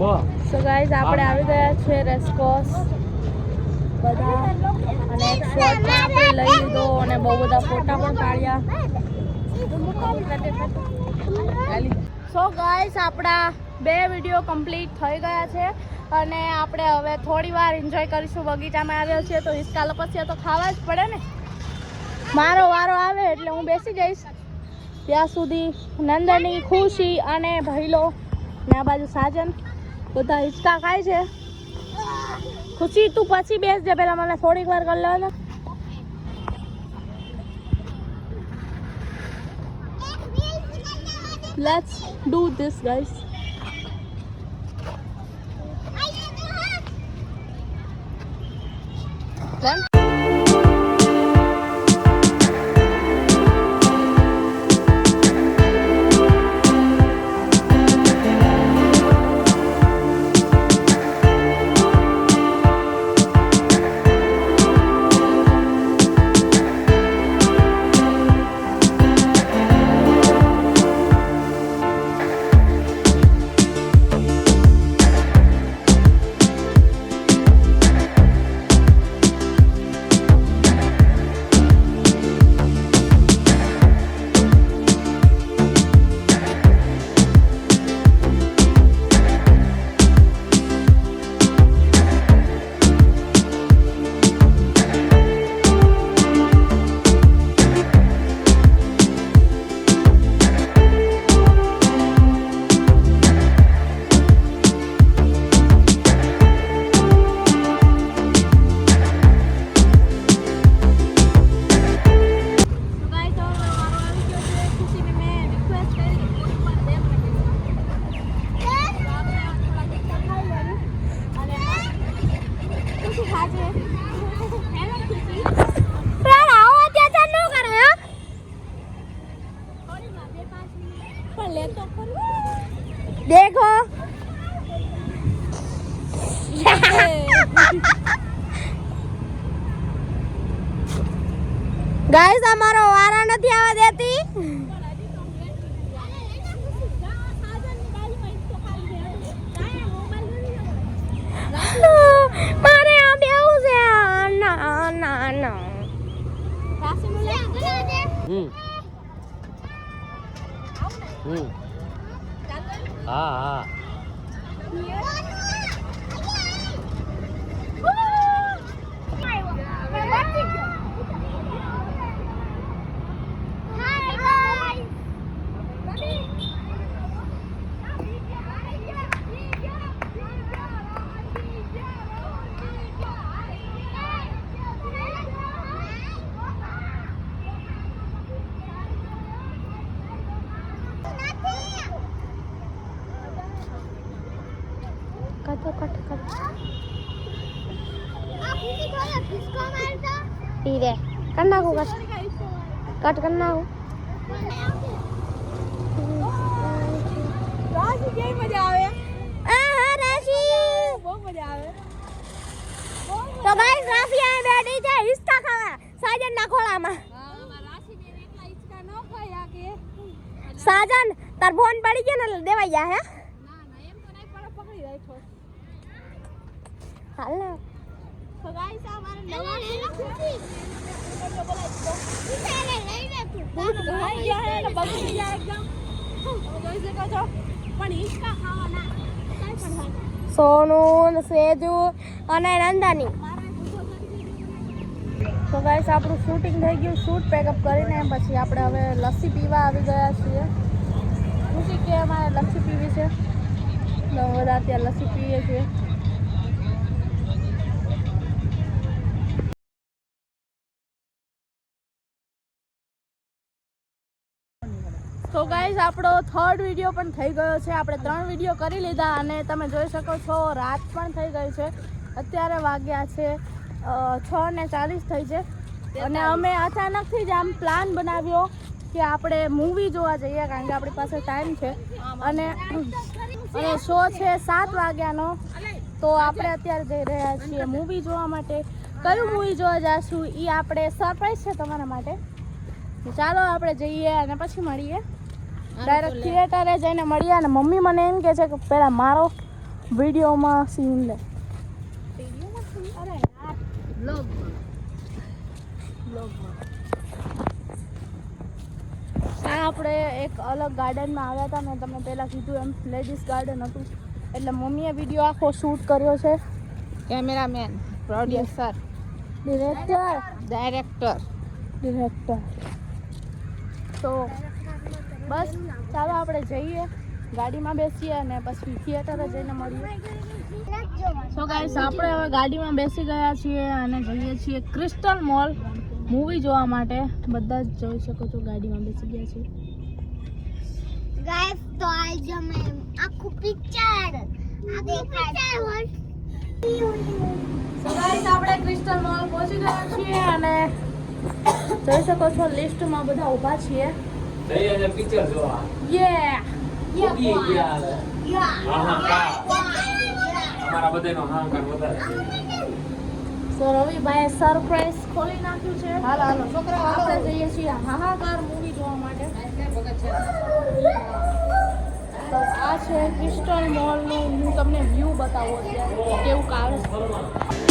So guys આપણે આવી ગયા છે રેસકોર્સ બધા અને એક શોટ આપણે લઈ લીધો અને બહુ બધા ફોટા પણ પાડ્યા. સો ગાઈઝ આપણા 2 વિડીયો કમ્પ્લીટ થઈ ગયા છે અને આપણે હવે થોડી વાર એન્જોય કરીશું. બગીચામાં આવ્યો છે તો હિસકા લોકો છે તો ખાવા જ પડે ને. મારો વારો આવે એટલે હું બેસી જઈશ. ત્યાં સુધી નંદની, ખુશી અને ભૈલો ને આ બાજુ સાજન બધા હિંચકા ખાય છે. ખુશી તું પછી બેસજે, પેલા મને થોડીક વાર કરી લેવાનો. Let's do this guys. देखो गाइस हमारा वारा નથી આવવા દેતી. મારે આ બેવું છે. ના ના ના હા હા ईरे करना को कट करना हो. राशि કેવી મજા આવે? હા રાશિ બહુ મજા આવે. તો ગાઈસ રાશિ આ બેઠી છે હિસ્સા ખાવા સાજન ના ખોળામાં. હા રાશિ બેન એટલા હિસ્સા ન ખાયા કે સાજન તાર ફોન પડી ગયો ને દેવાઈ જા. હે ના ના એમ તો નહીં પડે, પકડી રાખો. હાલ ને તો ગાઈસ આ મારે નવા ખુશી ઇસાને લઈને તું ભાઈ ગયા હે ને બગડી જાય એકદમ. તમે જોઈ શકો છો પણ હિંચકા ખાવાના કાઈ પણ થાય. સોનુ, સેજુ અને નંદની. તો ગાઈસ આપણું શૂટિંગ થઈ ગયું. શૂટ પેકઅપ કરીને પછી આપણે હવે લસ્સી પીવા આવી ગયા છીએ. ખુશી કે અમારે લસ્સી પીવી છે તો બધા ત્યાં લસ્સી પીએ છીએ. તો ગાઈઝ આપણો 3rd વિડીયો પણ થઈ ગયો છે. આપણે 3 વિડીયો કરી લીધા અને તમે જોઈ શકો છો રાત પણ થઈ ગઈ છે. અત્યારે વાગ્યા છે 6:40 થઈ છે અને અમે અચાનકથી જ આમ પ્લાન બનાવ્યો કે આપણે મૂવી જોવા જઈએ કારણ કે આપણી પાસે ટાઈમ છે અને શો છે 7 વાગ્યાનો. તો આપણે અત્યારે જઈ રહ્યા છીએ મૂવી જોવા માટે. કયું મૂવી જોવા જઈશું એ આપણે સરપ્રાઈઝ છે તમારા માટે. ચાલો આપણે જઈએ અને પછી મળીએ. ડાયરેક્ટ થિયેટરે જઈને મળીએ અને મમ્મી મને એમ કહે છે કે પહેલાં મારો વિડીયોમાં સીન લે. અરે યાર આ આપણે એક અલગ ગાર્ડનમાં આવ્યા હતા. મેં તમને પહેલાં કીધું એમ લેડીઝ ગાર્ડન હતું. એટલે મમ્મીએ વિડીયો આખો શૂટ કર્યો છે. Cameraman, producer, director. તો બસ ચાલો આપણે જઈએ, ગાડીમાં બેસીએ અને પછી થિયેટરે જઈને મળીએ. સો ગાઈસ આપણે હવે ગાડીમાં બેસી ગયા છીએ અને જઈએ છીએ ક્રિસ્ટલ મોલ મૂવી જોવા માટે. બધા જ જોઈ શકો છો ગાડીમાં બેસી ગયા છીએ. गाइस तो आज हमें आपको पिक्चर સો ગાઈસ આપણે ક્રિસ્ટલ મોલ પહોંચી ગયા છીએ અને જોઈ શકો છો લિફ્ટમાં બધા ઊભા છીએ. જઈએ છે પિક્ચર જોવા. યે ઉગી ગયા હવે. હાહાકાર. અમારા બધાનો હાહાકાર વધારે છે. સો રવિભાઈએ સરપ્રાઈઝ ખોલી નાખ્યું છે. હાલો હાલો છોકરા આપણે જઈએ છીએ હાહાકાર મૂવી જોવા માટે. તો આ છે ક્રિસ્ટલ મોલનું હું તમને વ્યૂ બતાવું અત્યારે કેવું કામ છે.